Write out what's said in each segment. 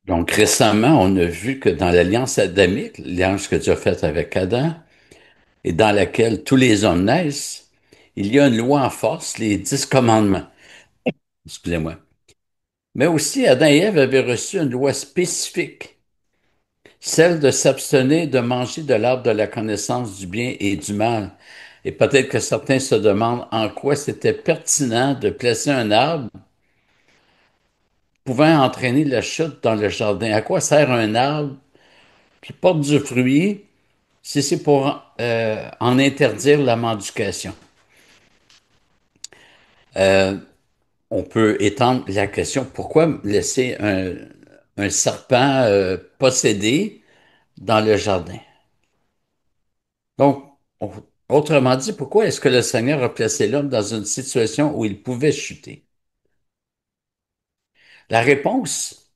Donc récemment, on a vu que dans l'alliance adamique, l'alliance que Dieu a faite avec Adam, et dans laquelle tous les hommes naissent, il y a une loi en force, les 10 commandements. Excusez-moi. Mais aussi, Adam et Ève avaient reçu une loi spécifique, celle de s'abstenir de manger de l'arbre de la connaissance du bien et du mal. Et peut-être que certains se demandent en quoi c'était pertinent de placer un arbre pouvant entraîner la chute dans le jardin. À quoi sert un arbre qui porte du fruit si c'est pour en interdire la mendication? Euh, on peut étendre la question, pourquoi laisser un serpent posséder dans le jardin? Donc, autrement dit, pourquoi est-ce que le Seigneur a placé l'homme dans une situation où il pouvait chuter? La réponse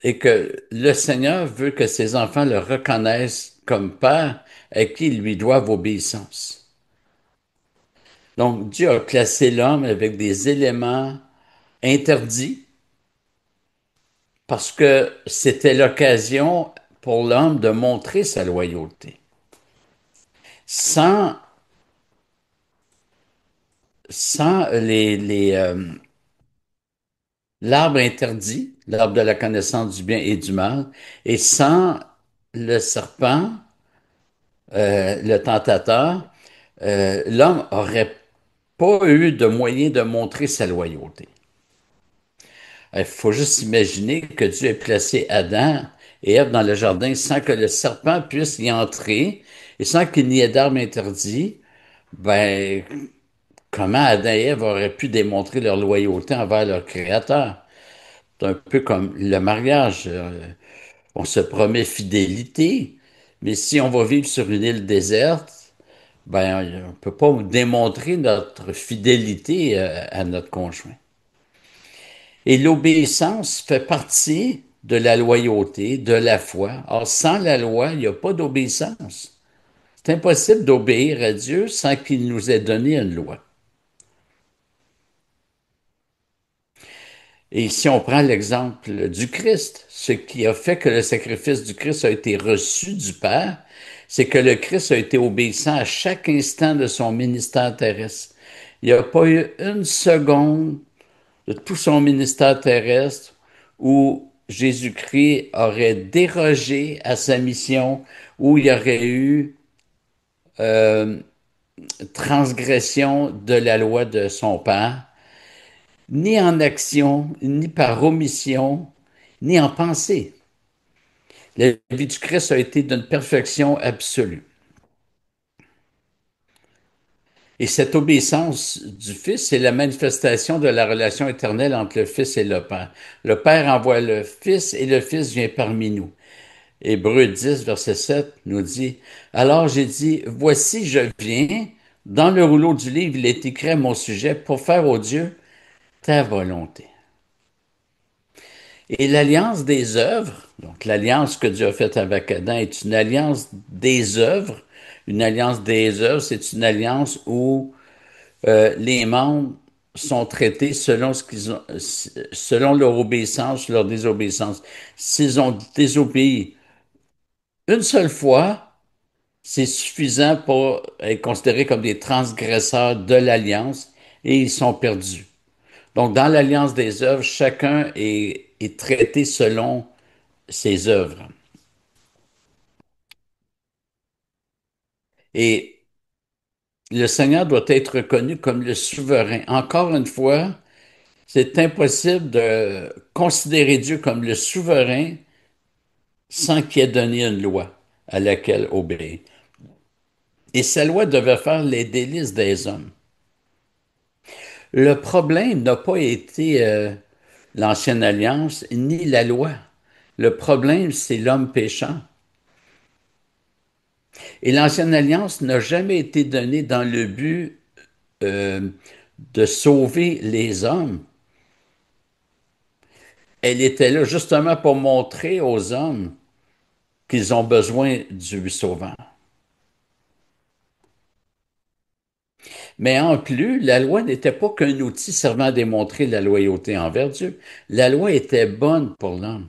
est que le Seigneur veut que ses enfants le reconnaissent comme Père à qui ils lui doivent obéissance. Donc, Dieu a placé l'homme avec des éléments interdits parce que c'était l'occasion pour l'homme de montrer sa loyauté. Sans, sans l'arbre interdit, l'arbre de la connaissance du bien et du mal, et sans le serpent, le tentateur, l'homme aurait pas eu de moyen de montrer sa loyauté. Il faut juste imaginer que Dieu ait placé Adam et Ève dans le jardin sans que le serpent puisse y entrer et sans qu'il n'y ait d'arbre interdit. Ben, comment Adam et Ève auraient pu démontrer leur loyauté envers leur Créateur? C'est un peu comme le mariage. On se promet fidélité, mais si on va vivre sur une île déserte, ben, on ne peut pas démontrer notre fidélité à notre conjoint. Et l'obéissance fait partie de la loyauté, de la foi. Or, sans la loi, il n'y a pas d'obéissance. C'est impossible d'obéir à Dieu sans qu'il nous ait donné une loi. Et si on prend l'exemple du Christ, ce qui a fait que le sacrifice du Christ a été reçu du Père, c'est que le Christ a été obéissant à chaque instant de son ministère terrestre. Il n'y a pas eu une seconde de tout son ministère terrestre où Jésus-Christ aurait dérogé à sa mission, où il y aurait eu euh, transgression de la loi de son Père, ni en action, ni par omission, ni en pensée. La vie du Christ a été d'une perfection absolue. Et cette obéissance du Fils, c'est la manifestation de la relation éternelle entre le Fils et le Père. Le Père envoie le Fils et le Fils vient parmi nous. Hébreux 10, verset 7 nous dit, alors j'ai dit, voici, je viens. Dans le rouleau du livre, il est écrit à mon sujet pour faire au Dieu ta volonté. Et l'alliance des œuvres, donc l'alliance que Dieu a faite avec Adam est une alliance des œuvres. Une alliance des œuvres, c'est une alliance où les membres sont traités selon ce qu'ils ont, selon leur obéissance, leur désobéissance. S'ils ont désobéi une seule fois, c'est suffisant pour être considérés comme des transgresseurs de l'alliance et ils sont perdus. Donc, dans l'alliance des œuvres, chacun est traité selon ses œuvres. Et le Seigneur doit être reconnu comme le souverain. Encore une fois, c'est impossible de considérer Dieu comme le souverain sans qu'il ait donné une loi à laquelle obéir. Et sa loi devait faire les délices des hommes. Le problème n'a pas été l'ancienne alliance ni la loi. Le problème, c'est l'homme péchant. Et l'ancienne alliance n'a jamais été donnée dans le but euh, de sauver les hommes. Elle était là justement pour montrer aux hommes qu'ils ont besoin du sauveur. Mais en plus, la loi n'était pas qu'un outil servant à démontrer la loyauté envers Dieu. La loi était bonne pour l'homme.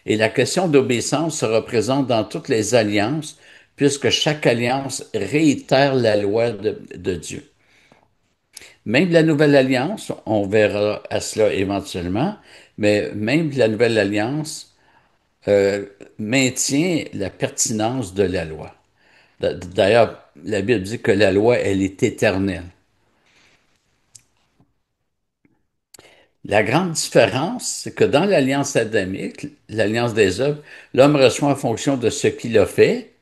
Et la question d'obéissance se représente dans toutes les alliances, puisque chaque alliance réitère la loi de Dieu. Même la nouvelle alliance, on verra à cela éventuellement, mais même la nouvelle alliance euh, maintient la pertinence de la loi. D'ailleurs, la Bible dit que la loi, elle est éternelle. La grande différence, c'est que dans l'alliance adamique, l'alliance des œuvres, l'homme reçoit en fonction de ce qu'il a fait,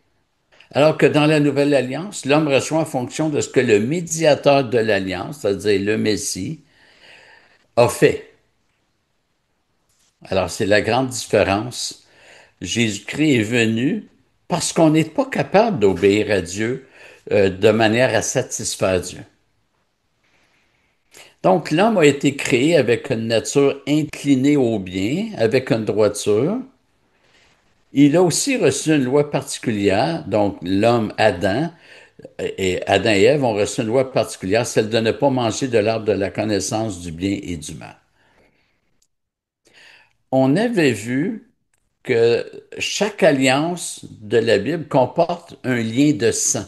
alors que dans la nouvelle alliance, l'homme reçoit en fonction de ce que le médiateur de l'alliance, c'est-à-dire le Messie, a fait. Alors, c'est la grande différence. Jésus-Christ est venu parce qu'on n'est pas capable d'obéir à Dieu de manière à satisfaire Dieu. Donc, l'homme a été créé avec une nature inclinée au bien, avec une droiture. Il a aussi reçu une loi particulière, donc l'homme Adam et Ève ont reçu une loi particulière, celle de ne pas manger de l'arbre de la connaissance du bien et du mal. On avait vu que chaque alliance de la Bible comporte un lien de sang.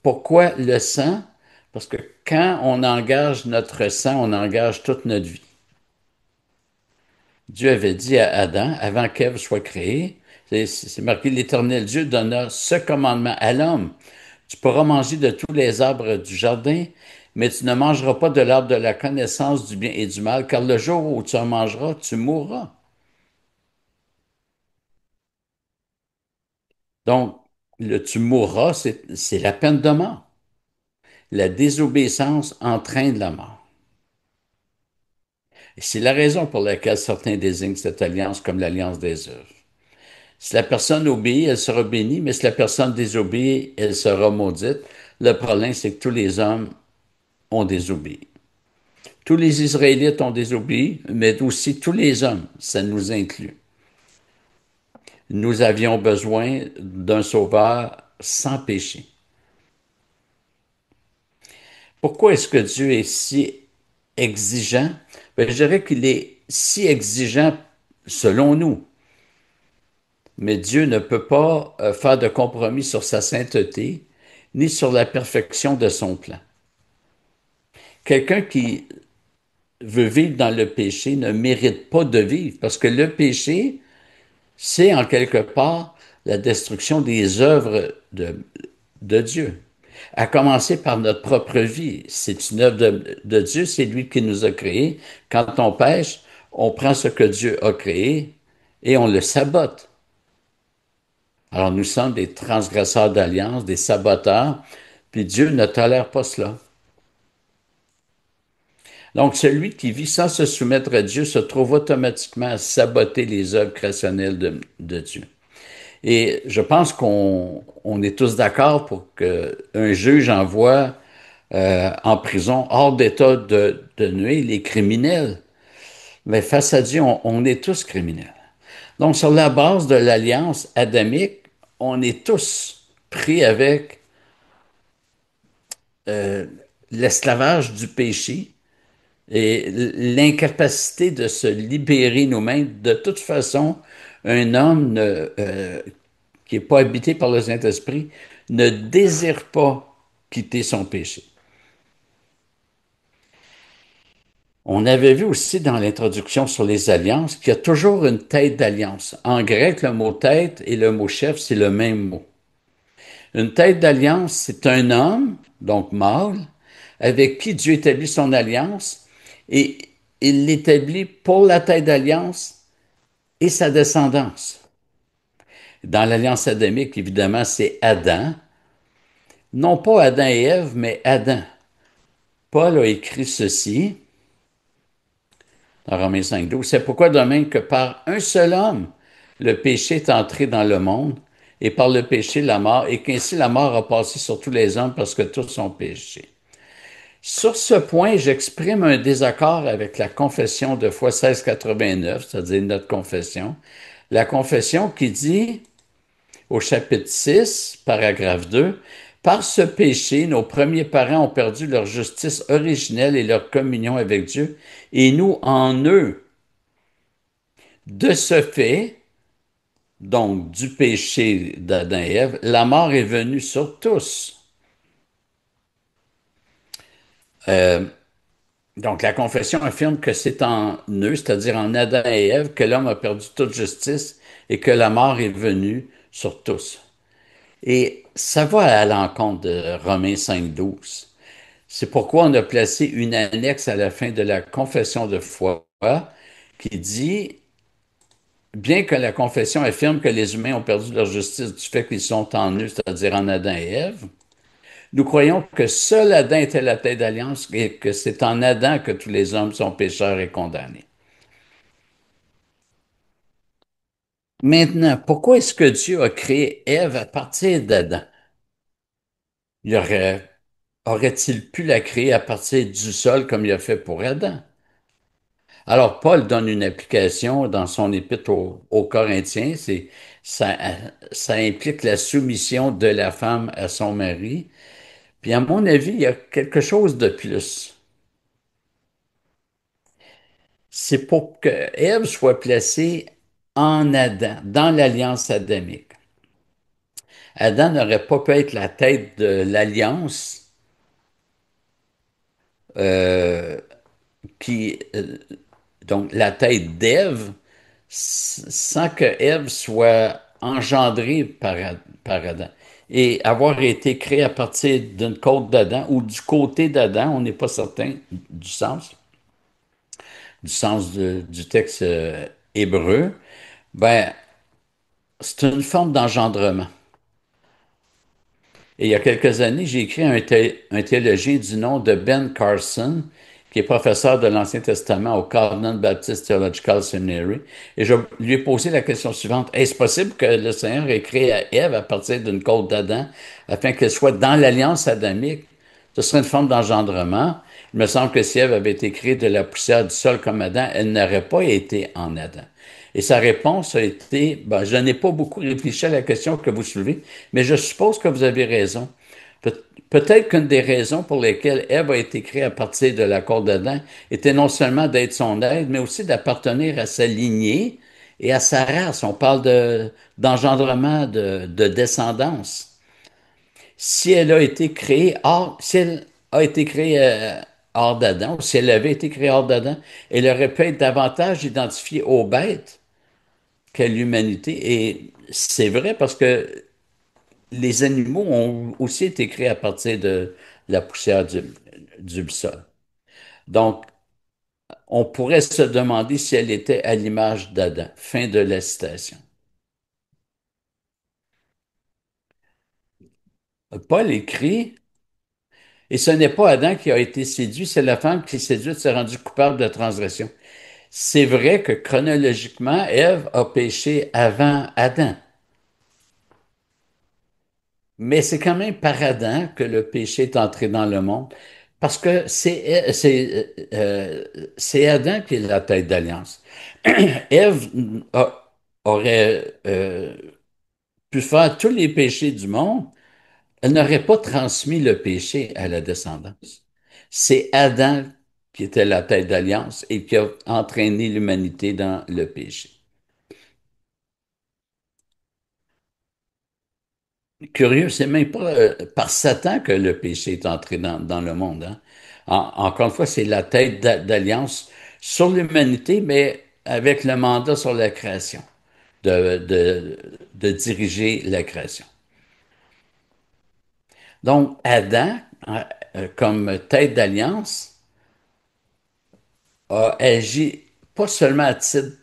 Pourquoi le sang? Parce que quand on engage notre sang, on engage toute notre vie. Dieu avait dit à Adam, avant qu'Ève soit créée, c'est marqué, l'Éternel Dieu donna ce commandement à l'homme. Tu pourras manger de tous les arbres du jardin, mais tu ne mangeras pas de l'arbre de la connaissance du bien et du mal, car le jour où tu en mangeras, tu mourras. Donc, le tu mourras, c'est la peine de mort. La désobéissance entraîne la mort. Et c'est la raison pour laquelle certains désignent cette alliance comme l'alliance des œuvres. Si la personne obéit, elle sera bénie, mais si la personne désobéit, elle sera maudite. Le problème, c'est que tous les hommes ont désobéi. Tous les Israélites ont désobéi, mais aussi tous les hommes, ça nous inclut. Nous avions besoin d'un sauveur sans péché. Pourquoi est-ce que Dieu est si exigeant? Ben, je dirais qu'il est si exigeant selon nous. Mais Dieu ne peut pas faire de compromis sur sa sainteté, ni sur la perfection de son plan. Quelqu'un qui veut vivre dans le péché ne mérite pas de vivre, parce que le péché, c'est en quelque part la destruction des œuvres de Dieu. À commencer par notre propre vie. C'est une œuvre de Dieu, c'est lui qui nous a créés. Quand on pêche, on prend ce que Dieu a créé et on le sabote. Alors nous sommes des transgresseurs d'alliance, des saboteurs, puis Dieu ne tolère pas cela. Donc celui qui vit sans se soumettre à Dieu se trouve automatiquement à saboter les œuvres créationnelles de Dieu. Et je pense qu'on est tous d'accord pour qu'un juge envoie en prison, hors d'état de nuire, les criminels. Mais face à Dieu, on est tous criminels. Donc, sur la base de l'alliance adamique, on est tous pris avec euh, l'esclavage du péché et l'incapacité de se libérer nous-mêmes. De toute façon, un homme qui n'est pas habité par le Saint-Esprit ne désire pas quitter son péché. On avait vu aussi dans l'introduction sur les alliances qu'il y a toujours une tête d'alliance. En grec, le mot tête et le mot chef, c'est le même mot. Une tête d'alliance, c'est un homme, donc mâle, avec qui Dieu établit son alliance et il l'établit pour la tête d'alliance et sa descendance. Dans l'alliance adamique, évidemment, c'est Adam. Non pas Adam et Ève, mais Adam. Paul a écrit ceci dans Romains 5:12. C'est pourquoi de même que par un seul homme, le péché est entré dans le monde, et par le péché, la mort, et qu'ainsi la mort a passé sur tous les hommes parce que tous ont péché. Sur ce point, j'exprime un désaccord avec la confession de foi 1689, c'est-à-dire notre confession. La confession qui dit, au chapitre 6, paragraphe 2, Par ce péché, nos premiers parents ont perdu leur justice originelle et leur communion avec Dieu, et nous en eux. De ce fait, donc du péché d'Adam et Ève, la mort est venue sur tous. Euh, donc la confession affirme que c'est en eux, c'est-à-dire en Adam et Ève, que l'homme a perdu toute justice et que la mort est venue sur tous. Et ça va à l'encontre de Romains 5,12. C'est pourquoi on a placé une annexe à la fin de la confession de foi qui dit, bien que la confession affirme que les humains ont perdu leur justice du fait qu'ils sont en eux, c'est-à-dire en Adam et Ève, nous croyons que seul Adam était la tête d'alliance et que c'est en Adam que tous les hommes sont pécheurs et condamnés. Maintenant, pourquoi est-ce que Dieu a créé Ève à partir d'Adam? Aurait-il pu la créer à partir du sol comme il a fait pour Adam? Alors, Paul donne une application dans son épître aux Corinthiens. Ça, ça implique la soumission de la femme à son mari. Puis, à mon avis, il y a quelque chose de plus. C'est pour que Ève soit placée en Adam, dans l'alliance adamique. Adam n'aurait pas pu être la tête de l'alliance euh, qui, donc la tête d'Ève, sans que Ève soit engendrée par Adam et avoir été créée à partir d'une côte d'Adam ou du côté d'Adam, on n'est pas certain du texte hébreu, ben, c'est une forme d'engendrement. Et il y a quelques années, j'ai écrit un théologien du nom de Ben Carson, qui est professeur de l'Ancien Testament au Covenant Baptist Theological Seminary. Et je lui ai posé la question suivante. Est-ce possible que le Seigneur ait créé Ève à partir d'une côte d'Adam afin qu'elle soit dans l'alliance adamique? Ce serait une forme d'engendrement. Il me semble que si Ève avait été créée de la poussière du sol comme Adam, elle n'aurait pas été en Adam. Et sa réponse a été, ben, je n'ai pas beaucoup réfléchi à la question que vous soulevez, mais je suppose que vous avez raison. Peut-être qu'une des raisons pour lesquelles Ève a été créée à partir de la côte d'Adam était non seulement d'être son aide, mais aussi d'appartenir à sa lignée et à sa race. On parle d'engendrement, de descendance. Si elle a été créée hors, si elle a été créée hors d'Adam, ou si elle avait été créée hors d'Adam, elle aurait pu être davantage identifiée aux bêtes qu'à l'humanité. Et c'est vrai parce que les animaux ont aussi été créés à partir de la poussière du sol. Donc, on pourrait se demander si elle était à l'image d'Adam. Fin de la citation. Paul écrit, et ce n'est pas Adam qui a été séduit, c'est la femme qui séduite s'est rendue coupable de transgression. C'est vrai que chronologiquement, Ève a péché avant Adam. Mais c'est quand même par Adam que le péché est entré dans le monde, parce que c'est Adam qui est la tête d'alliance. Ève aurait pu faire tous les péchés du monde, elle n'aurait pas transmis le péché à la descendance. C'est Adam qui était la tête d'alliance et qui a entraîné l'humanité dans le péché. Curieux, c'est même pas par Satan que le péché est entré dans le monde, hein. Encore une fois, c'est la tête d'alliance sur l'humanité, mais avec le mandat sur la création, de diriger la création. Donc, Adam, comme tête d'alliance, a agi pas seulement à titre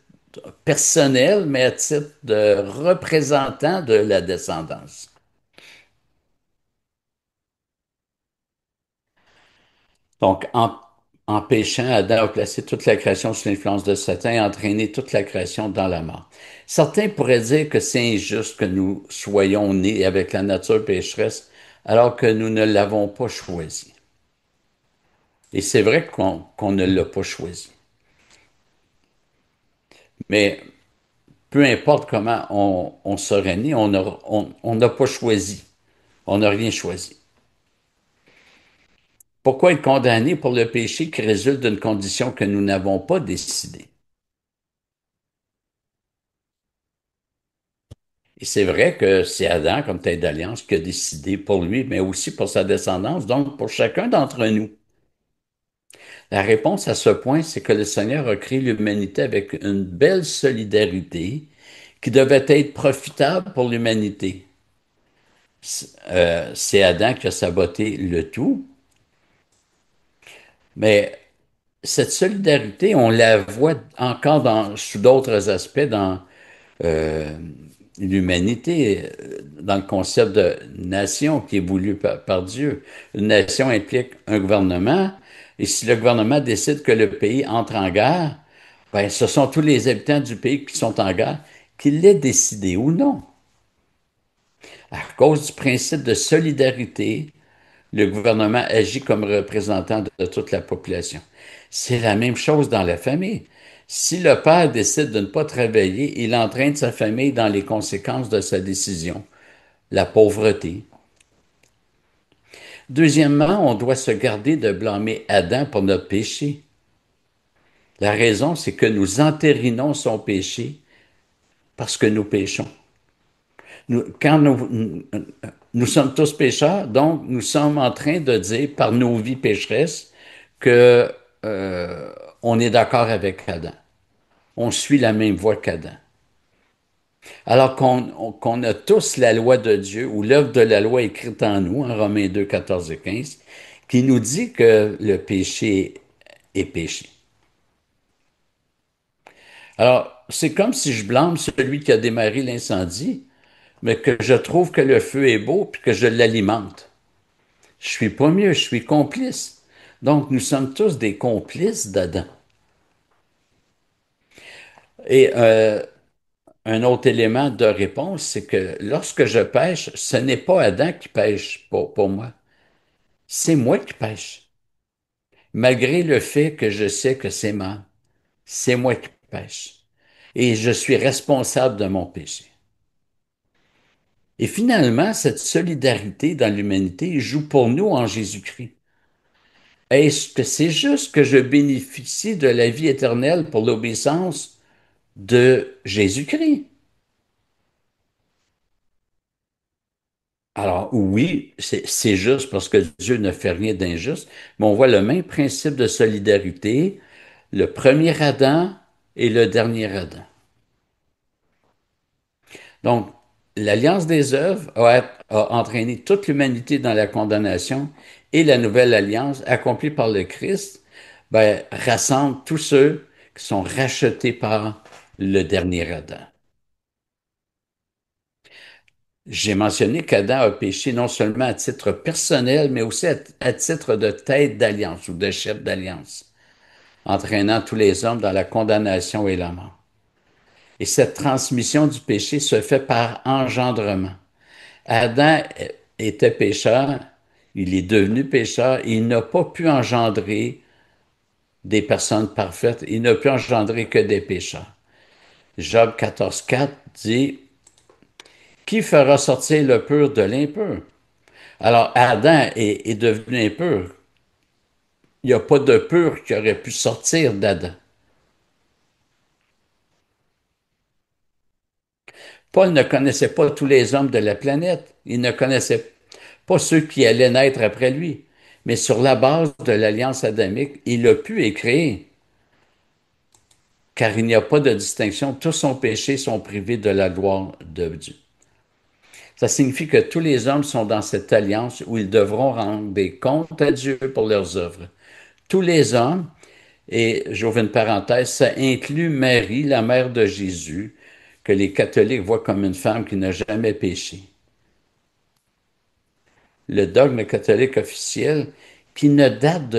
personnel, mais à titre de représentant de la descendance. Donc, en péchant, Adam a placé toute la création sous l'influence de Satan et entraîné toute la création dans la mort. Certains pourraient dire que c'est injuste que nous soyons nés avec la nature pécheresse alors que nous ne l'avons pas choisi. Et c'est vrai qu'on ne l'a pas choisi. Mais peu importe comment on serait né, on n'a pas choisi. On n'a rien choisi. Pourquoi être condamné pour le péché qui résulte d'une condition que nous n'avons pas décidée? Et c'est vrai que c'est Adam, comme tête d'alliance, qui a décidé pour lui, mais aussi pour sa descendance, donc pour chacun d'entre nous. La réponse à ce point, c'est que le Seigneur a créé l'humanité avec une belle solidarité qui devait être profitable pour l'humanité. C'est Adam qui a saboté le tout, mais cette solidarité, on la voit encore sous d'autres aspects dans euh, l'humanité, dans le concept de nation qui est voulu par Dieu. Une nation implique un gouvernement, et si le gouvernement décide que le pays entre en guerre, ben, ce sont tous les habitants du pays qui sont en guerre, qu'ils l'aient décidé ou non. À cause du principe de solidarité, le gouvernement agit comme représentant de toute la population. C'est la même chose dans la famille. Si le père décide de ne pas travailler, il entraîne sa famille dans les conséquences de sa décision, la pauvreté. Deuxièmement, on doit se garder de blâmer Adam pour notre péché. La raison, c'est que nous entérinons son péché parce que nous péchons. Nous sommes tous pécheurs, donc nous sommes en train de dire par nos vies pécheresses que on est d'accord avec Adam. On suit la même voie qu'Adam. Alors qu'on a tous la loi de Dieu ou l'œuvre de la loi écrite en nous, en Romains 2, 14 et 15, qui nous dit que le péché est péché. Alors, c'est comme si je blâme celui qui a démarré l'incendie, mais que je trouve que le feu est beau puis que je l'alimente. Je suis pas mieux, je suis complice. Donc, nous sommes tous des complices d'Adam. Et un autre élément de réponse, c'est que lorsque je pêche, ce n'est pas Adam qui pêche pour moi, c'est moi qui pêche. Malgré le fait que je sais que c'est mal, c'est moi qui pêche. Et je suis responsable de mon péché. Et finalement, cette solidarité dans l'humanité joue pour nous en Jésus-Christ. Est-ce que c'est juste que je bénéficie de la vie éternelle pour l'obéissance de Jésus-Christ? Alors oui, c'est juste parce que Dieu ne fait rien d'injuste, mais on voit le même principe de solidarité, le premier Adam et le dernier Adam. Donc, l'alliance des œuvres a entraîné toute l'humanité dans la condamnation et la nouvelle alliance accomplie par le Christ ben, rassemble tous ceux qui sont rachetés par le dernier Adam. J'ai mentionné qu'Adam a péché non seulement à titre personnel, mais aussi à titre de tête d'alliance ou de chef d'alliance, entraînant tous les hommes dans la condamnation et la mort. Et cette transmission du péché se fait par engendrement. Adam était pécheur, il est devenu pécheur, et il n'a pas pu engendrer des personnes parfaites, il n'a pu engendrer que des pécheurs. Job 14,4 dit, qui fera sortir le pur de l'impur? Alors, Adam est devenu impur. Il n'y a pas de pur qui aurait pu sortir d'Adam. Paul ne connaissait pas tous les hommes de la planète. Il ne connaissait pas ceux qui allaient naître après lui. Mais sur la base de l'alliance adamique, il a pu écrire, car il n'y a pas de distinction. Tous son péché sont privés de la gloire de Dieu. Ça signifie que tous les hommes sont dans cette alliance où ils devront rendre des comptes à Dieu pour leurs œuvres. Tous les hommes. Et j'ouvre une parenthèse, ça inclut Marie, la mère de Jésus, que les catholiques voient comme une femme qui n'a jamais péché. Le dogme catholique officiel, qui ne date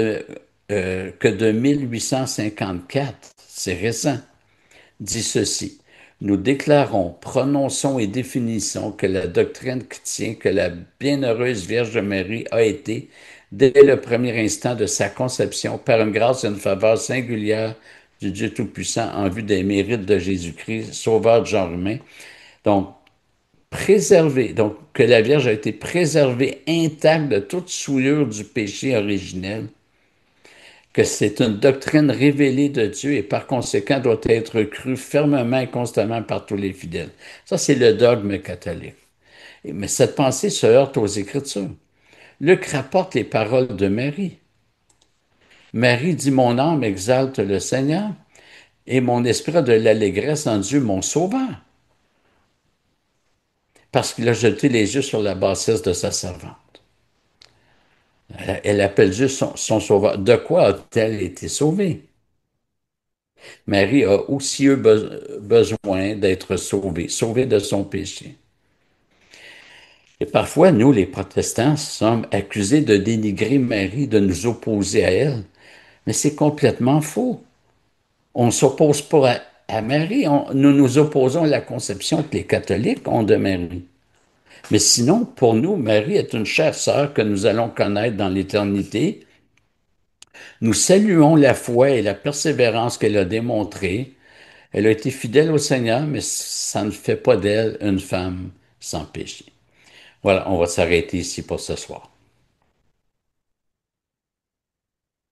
que de 1854, c'est récent, dit ceci. Nous déclarons, prononçons et définissons que la doctrine qui tient que la bienheureuse Vierge Marie a été, dès le premier instant de sa conception, par une grâce et une faveur singulière du Dieu Tout-Puissant en vue des mérites de Jésus-Christ, sauveur du genre humain. Donc, préservée, donc que la Vierge a été préservée intacte de toute souillure du péché originel, que c'est une doctrine révélée de Dieu et par conséquent doit être crue fermement et constamment par tous les fidèles. Ça, c'est le dogme catholique. Mais cette pensée se heurte aux Écritures. Luc rapporte les paroles de Marie. Marie dit, mon âme exalte le Seigneur et mon esprit a de l'allégresse en Dieu, mon sauveur, parce qu'il a jeté les yeux sur la bassesse de sa servante. Elle appelle Dieu son sauveur. De quoi a-t-elle été sauvée? Marie a aussi eu besoin d'être sauvée, sauvée de son péché. Et parfois, nous, les protestants, sommes accusés de dénigrer Marie, de nous opposer à elle. Mais c'est complètement faux. On ne s'oppose pas à Marie, nous nous opposons à la conception que les catholiques ont de Marie. Mais sinon, pour nous, Marie est une chère sœur que nous allons connaître dans l'éternité. Nous saluons la foi et la persévérance qu'elle a démontrée. Elle a été fidèle au Seigneur, mais ça ne fait pas d'elle une femme sans péché. Voilà, on va s'arrêter ici pour ce soir.